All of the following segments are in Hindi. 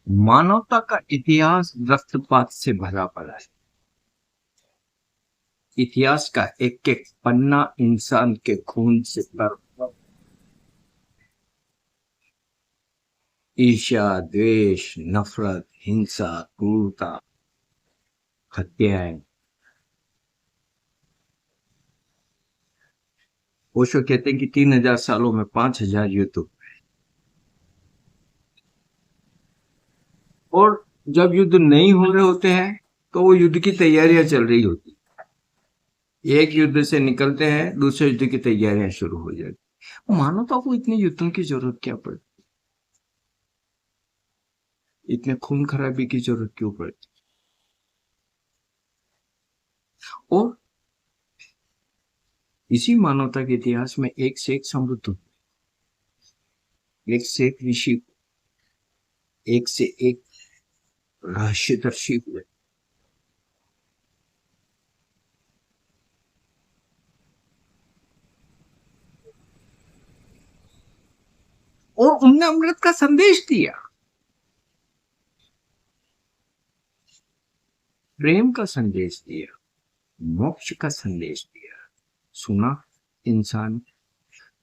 मानवता का इतिहास रक्तपात से भरा पड़ा है। इतिहास का एक एक पन्ना इंसान के खून से भरा। ईर्ष्या, द्वेष, नफरत, हिंसा, क्रूरता, हत्याएं। ओशो कहते हैं कि 3000 सालों में 5000 युद्ध हुए। और जब युद्ध नहीं हो रहे होते हैं तो वो युद्ध की तैयारियां चल रही होती। एक युद्ध से निकलते हैं, दूसरे युद्ध की तैयारियां शुरू हो जाती। मानवता को इतने युद्धों की जरूरत क्या पड़ती? इतने खून खराबी की जरूरत क्यों पड़ती? और इसी मानवता के इतिहास में एक से एक समृद्ध, एक से एक ऋषि, एक से एक रहस्यदर्शी हुए। और उनने अमृत का संदेश दिया, प्रेम का संदेश दिया, मोक्ष का संदेश दिया। सुना इंसान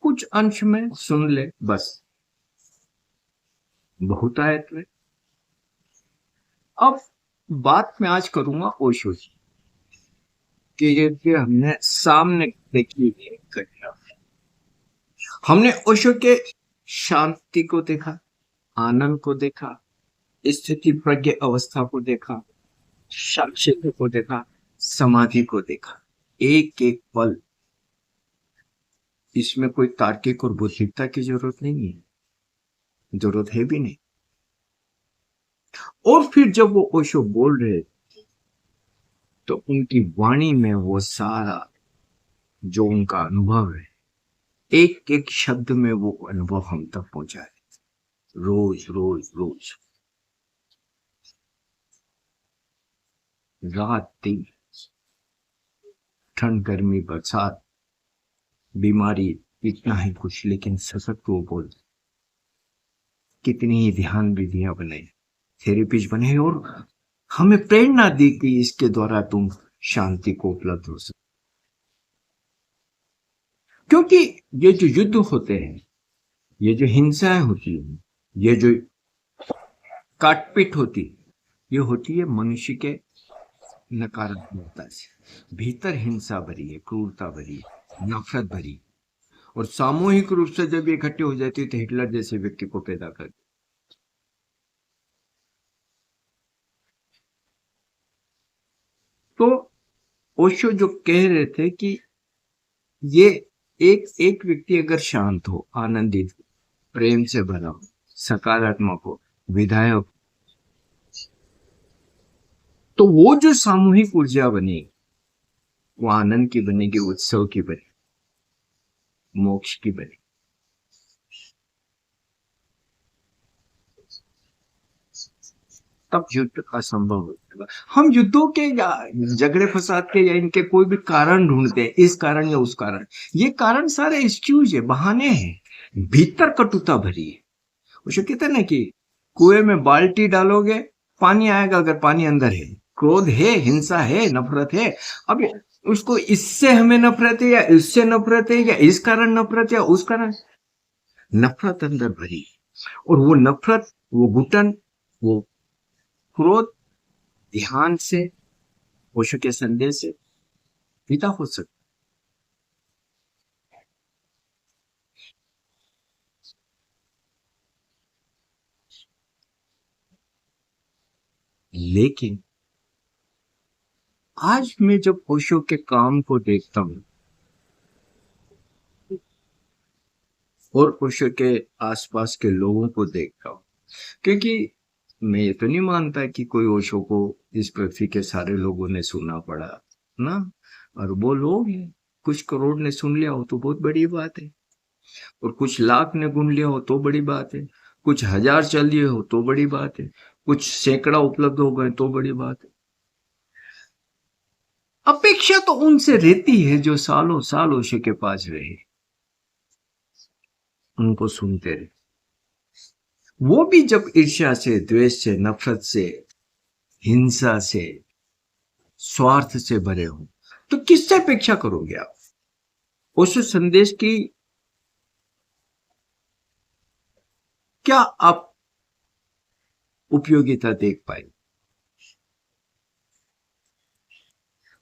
कुछ अंश में सुन ले बस, बहुतायत में। अब बात मैं आज करूंगा ओशो की, कि ये हमने सामने देखी हुई घटना। हमने ओशो के शांति को देखा, आनंद को देखा, स्थिति प्रज्ञ अवस्था को देखा, साक्षी को देखा, समाधि को देखा। एक एक पल, इसमें कोई तार्किक और बौद्धिकता की जरूरत नहीं है, जरूरत है भी नहीं। और फिर जब वो ओशो बोल रहे तो उनकी वाणी में वो सारा जो उनका अनुभव है, एक एक शब्द में वो अनुभव हम तक पहुंचा है। रोज रोज रोज, रात दिन, ठंड गर्मी बरसात, बीमारी, इतना ही कुछ, लेकिन सशक्त वो बोल। कितनी ही ध्यान विधियां बने, थेरेपीज बने, और हमें प्रेरणा दी कि इसके द्वारा तुम शांति को उपलब्ध हो सकते। क्योंकि ये जो युद्ध होते हैं, ये जो हिंसाएं होती है, ये जो काटपीट होती, ये होती है मनुष्य के नकारात्मकता से। भीतर हिंसा भरी है, क्रूरता भरी है, नफरत भरी है। और सामूहिक रूप से जब ये इकट्ठे हो जाती है तो हिटलर जैसे व्यक्ति को पैदा कर। तो ओशो जो कह रहे थे कि ये एक एक व्यक्ति अगर शांत हो, आनंदित, प्रेम से भरा हो, सकारात्मक हो, विधायक, तो वो जो सामूहिक ऊर्जा बनेगी, वो आनंद की बनेगी, उत्सव की बनेगी, मोक्ष की बनेगी। तब युद्ध असंभव होगा। हम युद्धों के या झगड़े फसाद के या इनके कोई भी कारण ढूंढते हैं, इस कारण या उस कारण। ये कारण सारे एक्सक्यूज है, बहाने हैं। भीतर कटुता भरी है। उसे कहते हैं ना कि कुएं में बाल्टी डालोगे पानी आएगा, अगर पानी अंदर है। क्रोध है, हिंसा है, नफरत है। अब उसको इससे हमें नफरत है या इससे नफरत है या इस कारण नफरत या उस कारण, नफरत अंदर भरी। और वो नफरत, वो घुटन, वो क्रोध ध्यान से, ओशो के संदेश से पिता हो सकता। लेकिन आज मैं जब ओशो के काम को देखता हूं और ओशो के आसपास के लोगों को देखता हूं, क्योंकि मैं ये तो नहीं मानता कि कोई ओशो को इस पृथ्वी के सारे लोगों ने सुना पड़ा ना। और वो लोग कुछ करोड़ ने सुन लिया हो तो बहुत बड़ी बात है, और कुछ लाख ने गुन लिया हो तो बड़ी बात है, कुछ हजार चल लिए हो तो बड़ी बात है, कुछ सैकड़ा उपलब्ध हो गए तो बड़ी बात है। अपेक्षा तो उनसे रहती है जो सालों साल ओशो के पास रहे, उनको सुनते रहे। वो भी जब ईर्ष्या से, द्वेष से, नफरत से, हिंसा से, स्वार्थ से भरे हो, तो किससे अपेक्षा करोगे आप? उस संदेश की क्या आप उपयोगिता देख पाए?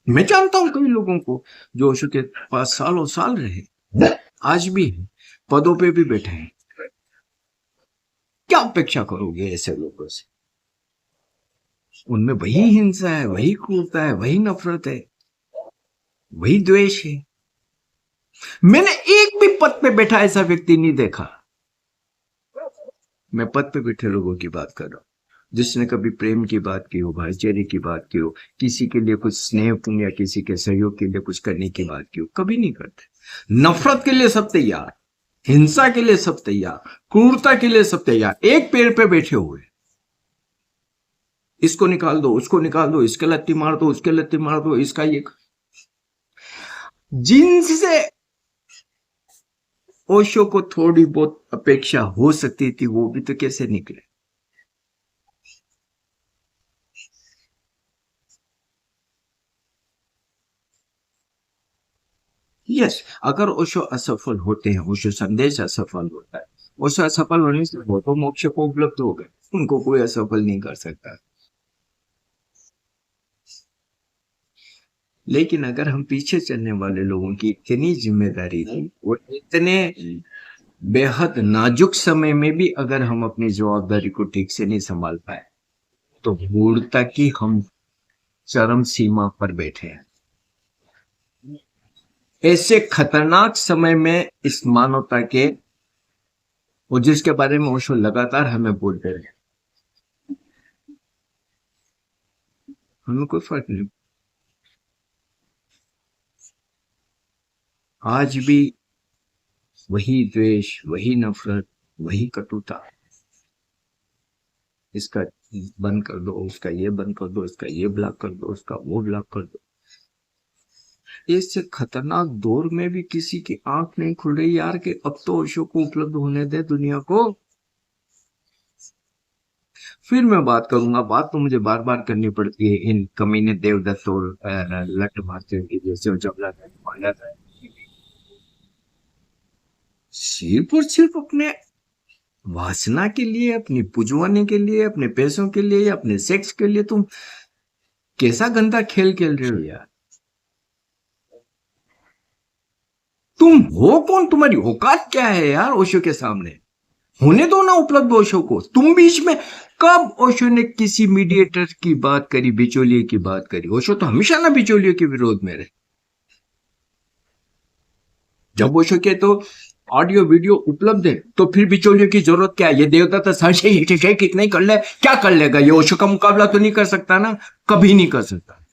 मैं जानता हूं कई लोगों को जो ओशो के पास सालों साल रहे, आज भी हैं, पदों पे भी बैठे हैं। क्या अपेक्षा करोगे ऐसे लोगों से? उनमें वही हिंसा है, वही क्रूरता है, वही नफरत है, वही द्वेष है। मैंने एक भी पद पे बैठा ऐसा व्यक्ति नहीं देखा। मैं पद पे बैठे लोगों की बात कर रहा हूं, जिसने कभी प्रेम की बात की हो, भाईचारे की बात की हो, किसी के लिए कुछ स्नेहपूर्ण या किसी के सहयोग के लिए कुछ करने की बात की हो, कभी नहीं करते। नफरत के लिए सब तैयार, हिंसा के लिए सब तैयार, क्रूरता के लिए सब तैयार, एक पेड़ पे बैठे हुए। इसको निकाल दो, उसको निकाल दो, इसके लत्ती मार दो, उसके लत्ती मार दो, इसका ये। जिनसे ओशो को थोड़ी बहुत अपेक्षा हो सकती थी, वो भी तो कैसे निकले। यस, अगर ओशो असफल होते हैं, ओशो संदेश असफल होता है, ओशो असफल होने से वो तो मोक्ष को उपलब्ध हो गए, उनको कोई असफल नहीं कर सकता। लेकिन अगर हम पीछे चलने वाले लोगों की इतनी जिम्मेदारी थी और इतने बेहद नाजुक समय में भी अगर हम अपनी जवाबदारी को ठीक से नहीं संभाल पाए, तो मूर्खता की हम चरम सीमा पर बैठे हैं। ऐसे खतरनाक समय में इस मानवता के, और जिसके बारे में ओशो लगातार हमें बोलते रहे, हमें कोई फर्क नहीं। आज भी वही द्वेष, वही नफरत, वही कटुता। इसका बंद कर दो, उसका ये बंद कर दो, इसका ये ब्लॉक कर दो, उसका वो ब्लॉक कर दो। इससे खतरनाक दौर में भी किसी की आंख नहीं खुल रही यार कि अब तो ओशो को उपलब्ध होने दे दुनिया को। फिर मैं बात करूंगा, बात तो मुझे बार बार करनी पड़ती है इन कमीने देवदत्त और लट मारते की, जैसे जबला मांडा था। सिर्फ अपने वासना के लिए, अपनी पुजवाने के लिए, अपने पैसों के लिए, अपने सेक्स के लिए तुम कैसा गंदा खेल खेल रहे हो यार। तुम हो कौन? तुम्हारी औकात क्या है यार ओशो के सामने? होने दो ना उपलब्ध ओशो को। तुम बीच में कब ओशो ने किसी मीडिएटर की बात करी, बिचौलिए की बात करी? ओशो तो हमेशा ना बिचौलियों के विरोध में रहे। जब ओशो के तो ऑडियो वीडियो उपलब्ध है, तो फिर बिचौलियों की जरूरत क्या है? ये देवदत्त सही नहीं कर ले, क्या कर लेगा ये? ओशो का मुकाबला तो नहीं कर सकता ना, कभी नहीं कर सकता।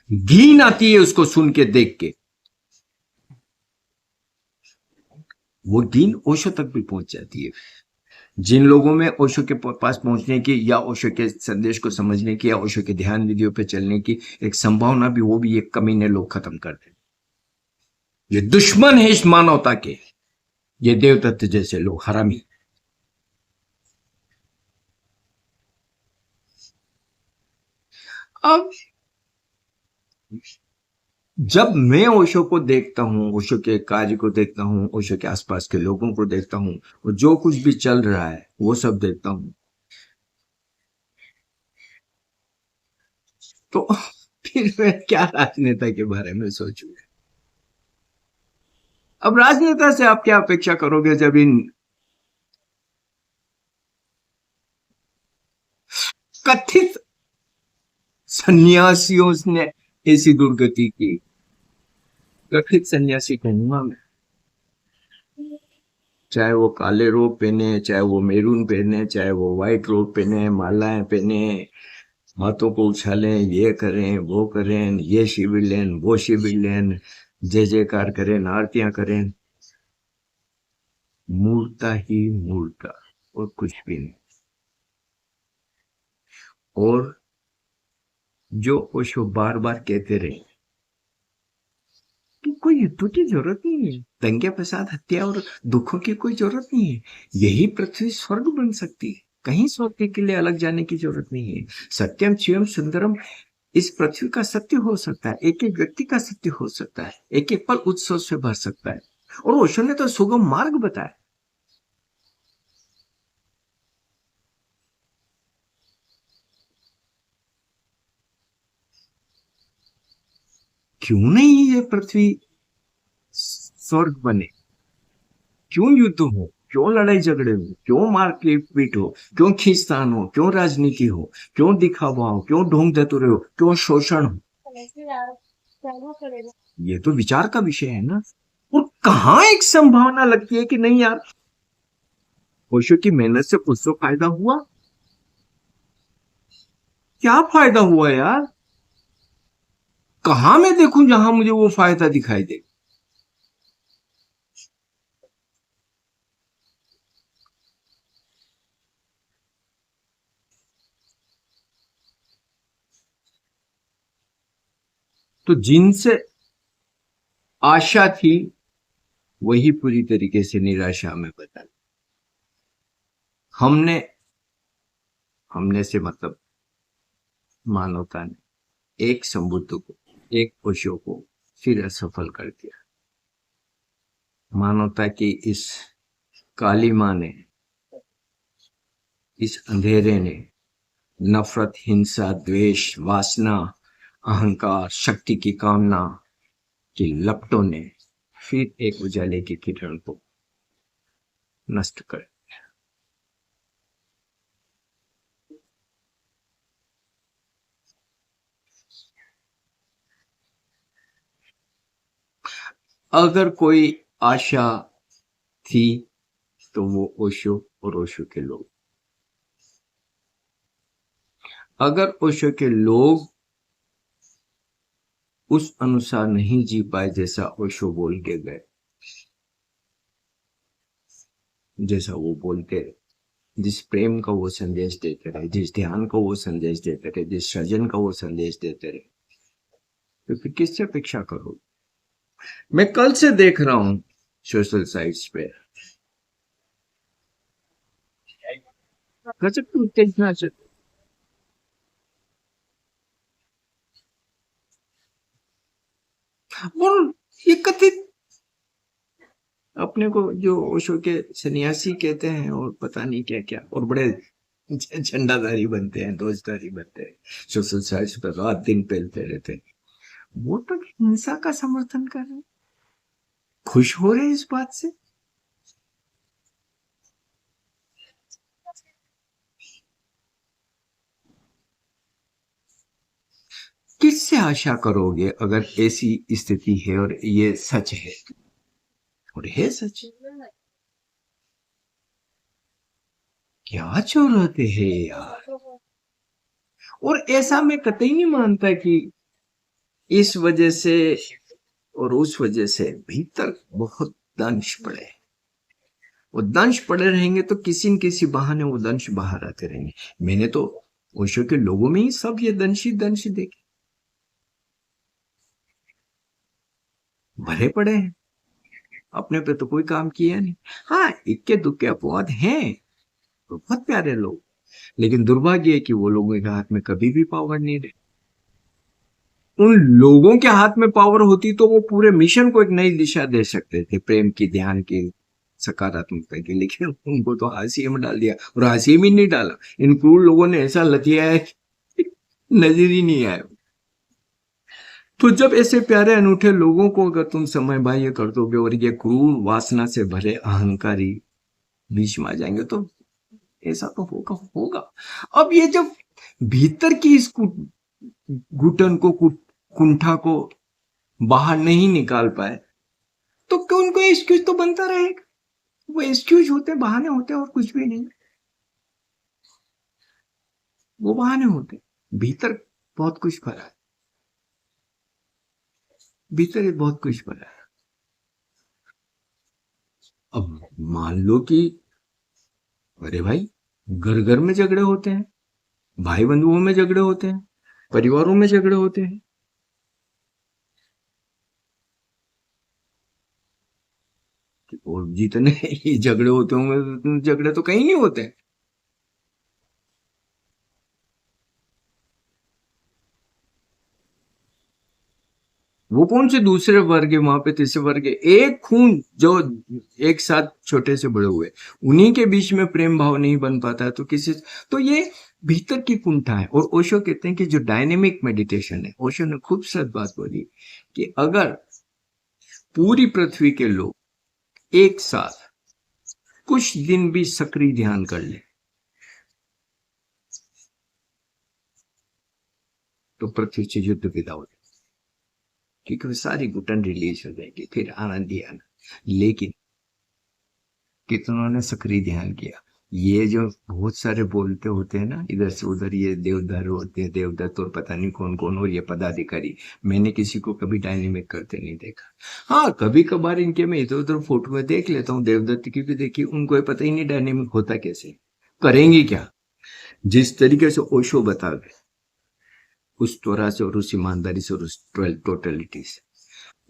घिन आती है उसको सुन के, देख के। वो घिन ओशो तक भी पहुंच जाती है। जिन लोगों में ओशो के पास पहुंचने की, या ओशो के संदेश को समझने की, या ओशो के ध्यान विधियों पे चलने की एक संभावना भी, वो भी एक कमीने लोग खत्म कर देते। ये दुश्मन है इस मानवता के, ये देवदत्त जैसे लोग, हरामी। अब जब मैं ओशो को देखता हूं, ओशो के कार्य को देखता हूं, ओशो के आसपास के लोगों को देखता हूं, और जो कुछ भी चल रहा है वो सब देखता हूं, तो फिर मैं क्या राजनेता के बारे में सोचूं? अब राजनेता से आप क्या अपेक्षा करोगे जब इन कथित सन्यासियों ने ऐसी दुर्गति की? कथित सन्यासी कहूंगा मैं, चाहे वो काले रोब पहने, चाहे वो मेरून पहने, चाहे वो व्हाइट रोब पहने, मालाएं पहने, हाथों को उछालें, ये करें, वो करें, ये शिविर लें, वो शिविर लें, जय जयकार करें, आरतियां करें। मूर्ता ही मूर्ता, और कुछ भी नहीं। और जो ओशो बार बार कहते रहे कि कोई युद्ध की जरूरत नहीं है, दंगे फसाद, हत्या और दुखों की कोई जरूरत नहीं है, यही पृथ्वी स्वर्ग बन सकती है। कहीं स्वर्ग के लिए अलग जाने की जरूरत नहीं है। सत्यम शिवम सुंदरम इस पृथ्वी का सत्य हो सकता है, एक एक व्यक्ति का सत्य हो सकता है, एक एक पल उत्सव से भर सकता है। और ओशो ने तो सुगम मार्ग बताया। क्यों नहीं ये पृथ्वी स्वर्ग बने? क्यों युद्ध हो, क्यों लड़ाई झगड़े हो, क्यों मारपीट पीट हो, क्यों खींचतान हो, क्यों राजनीति हो, क्यों दिखावा हो, क्यों ढोंग धतुरे हो, क्यों शोषण हो? ये तो विचार का विषय है ना। और कहाँ एक संभावना लगती है कि नहीं यार, ओशो की मेहनत से कुछ तो फायदा हुआ। क्या फायदा हुआ यार? कहाँ मैं देखूं जहां मुझे वो फायदा दिखाई दे? तो जिनसे आशा थी वही पूरी तरीके से निराशा में बदल। हमने हमने से मतलब मानवता ने एक संबुद्ध को, एक ओशो को फिर असफल कर दिया। मानवता की इस काली माँ ने, इस अंधेरे ने, नफरत, हिंसा, द्वेष, वासना, अहंकार, शक्ति की कामना की लपटों ने फिर एक उजाले की किरण को नष्ट कर। अगर कोई आशा थी तो वो ओशो और ओशो के लोग। अगर ओशो के लोग उस अनुसार नहीं जी पाए जैसा ओशो बोल के गए, जैसा वो बोलते रहे, जिस प्रेम का वो संदेश देते रहे, जिस ध्यान को वो संदेश देते रहे, जिस सृजन का वो संदेश देते रहे, तो फिर किससे अपेक्षा करो? मैं कल से देख रहा हूं सोशल साइट्स पे गजब की उत्तेजना चल। और ये कथित अपने को जो ओशो के सन्यासी कहते हैं और पता नहीं क्या क्या, और बड़े झंडाधारी बनते हैं, ध्वजधारी बनते हैं, सोशल साइट्स पर रात दिन फैलते रहते हैं। वो तो हिंसा का समर्थन कर रहे हैं, खुश हो रहे हैं इस बात से। किससे आशा करोगे अगर ऐसी स्थिति है और ये सच है? और है सच। क्या चौराते हैं यार? और ऐसा मैं कतई नहीं मानता कि इस वजह से और उस वजह से भीतर बहुत दंश पड़े। वो दंश पड़े रहेंगे तो किसी न किसी बहाने वो दंश बाहर आते रहेंगे। मैंने तो ओशो के लोगों में ही सब ये दंश ही दंश देखे, भरे पड़े हैं। अपने पे तो कोई काम किया नहीं। हाँ, इक्के दुक्के अपवाद हैं, बहुत प्यारे लोग, लेकिन दुर्भाग्य है कि वो लोगों के हाथ में कभी भी पावर नहीं रहे। उन लोगों के हाथ में पावर होती तो वो पूरे मिशन को एक नई दिशा दे सकते थे, प्रेम की, ध्यान की, सकारात्मकता की। लेकिन उनको तो हाशिए में डाल दिया, और हाशिए में नहीं डाला, इन क्रूर लोगों ने ऐसा लतिया है कि नजर ही नहीं आया। तो जब ऐसे प्यारे अनूठे लोगों को अगर तुम समय बाह्य कर दोगे और ये क्रूर वासना से भरे अहंकारी बीच में आ जाएंगे, तो ऐसा तो होगा होगा। अब ये जब भीतर की इस घुटन को, कुंठा को बाहर नहीं निकाल पाए, तो क्यों उनको एक्सक्यूज तो बनता रहेगा। वो एक्सक्यूज होते, बहाने होते, और कुछ भी नहीं। वो बहाने होते। भीतर बहुत कुछ भरा है, भीतर ही बहुत कुछ भरा है। अब मान लो कि अरे भाई, घर घर में झगड़े होते हैं, भाई बंधुओं में झगड़े होते हैं, परिवारों में झगड़े होते हैं, और जितने ही झगड़े होते होंगे, झगड़े तो कहीं नहीं होते। वो कौन से दूसरे वर्ग है वहां पे, तीसरे वर्ग है, एक खून जो एक साथ छोटे से बड़े हुए, उन्हीं के बीच में प्रेम भाव नहीं बन पाता है तो किसी, तो ये भीतर की कुंठा है। और ओशो कहते हैं कि जो डायनेमिक मेडिटेशन है, ओशो ने खूबसूरत बात बोली कि अगर पूरी पृथ्वी के लोग एक साथ कुछ दिन भी सक्रिय ध्यान कर ले तो पृथ्वी से युद्ध विदा हो जाए, क्योंकि वो सारी घुटन रिलीज हो जाएगी, फिर आनंद ही आनंद। लेकिन कितनों ने सक्रिय ध्यान किया? ये जो बहुत सारे बोलते होते हैं ना इधर से उधर, ये देवधर होते हैं, देवदत्त और पता नहीं कौन कौन, और ये पदाधिकारी, मैंने किसी को कभी डायनेमिक करते नहीं देखा। हाँ, कभी कभार इनके मैं इधर उधर फोटो में देख लेता हूँ, देवदत्त की भी देखी, उनको ये पता ही नहीं डायनेमिक होता कैसे, करेंगे क्या। जिस तरीके से ओशो बता गए, उस त्वरा से और उस ईमानदारी से और उस टोटलिटी से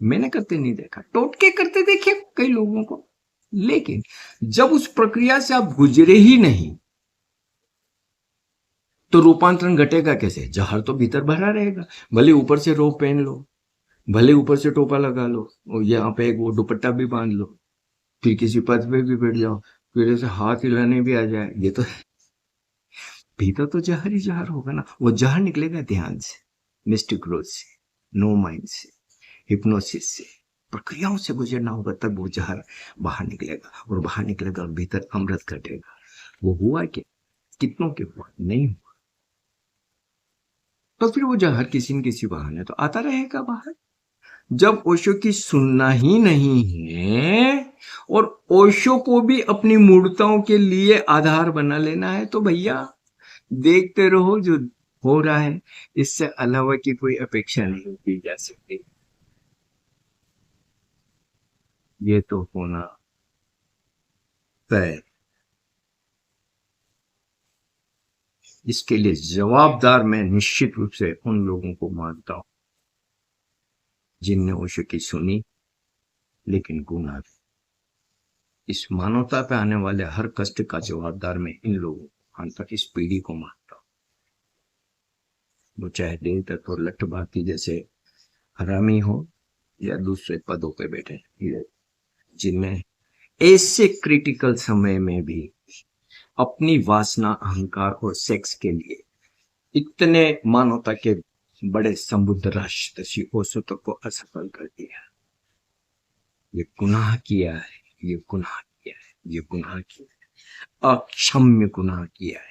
मैंने करते नहीं देखा। टोटके करते देखे कई लोगों को, लेकिन जब उस प्रक्रिया से आप गुजरे ही नहीं तो रूपांतरण घटेगा कैसे? जहर तो भीतर भरा रहेगा, भले ऊपर से रोब पहन लो, भले ऊपर से टोपा लगा लो, और यहाँ पे एक वो दुपट्टा भी बांध लो, फिर किसी पद पे भी बैठ जाओ, फिर ऐसे हाथ हिलाने भी आ जाए, ये तो भीतर तो जहर ही जहर होगा ना। वो जहर निकलेगा ध्यान से, मिस्टिक ग्रोथ से, नो माइंड से, हिप्नोसिस से, प्रक्रियाओं से गुजरना होगा, तब वो जहर बाहर निकलेगा, और बाहर निकलेगा और भीतर अमृत घटेगा। वो हुआ क्या? कितनों के हुआ? नहीं हुआ। तो फिर वो जहर किसी न किसी बहाने तो आता रहेगा बाहर। जब ओशो की सुनना ही नहीं है और ओशो को भी अपनी मूर्तों के लिए आधार बना लेना है, तो भैया देखते रहो जो हो रहा है, इससे अलावा की कोई अपेक्षा नहीं की जा सकती। ये तो होना तय। इसके लिए जवाबदार मैं निश्चित रूप से उन लोगों को मानता हूं जिनने ओशो की सुनी लेकिन गुना दी। इस मानवता पे आने वाले हर कष्ट का जवाबदार मैं इन लोगों को मानता, इस पीढ़ी को मानता हूं। वो चाहे देवदत्त और लठ भारती जैसे हरामी हो, या दूसरे पदों पे बैठे, जिनमें ऐसे क्रिटिकल समय में भी अपनी वासना, अहंकार और सेक्स के लिए इतने मानवता के बड़े समुद्र राष्ट्र ओशो को असफल कर दिया। ये गुनाह किया है, ये गुनाह किया है, ये गुनाह किया है, अक्षम्य गुनाह किया है।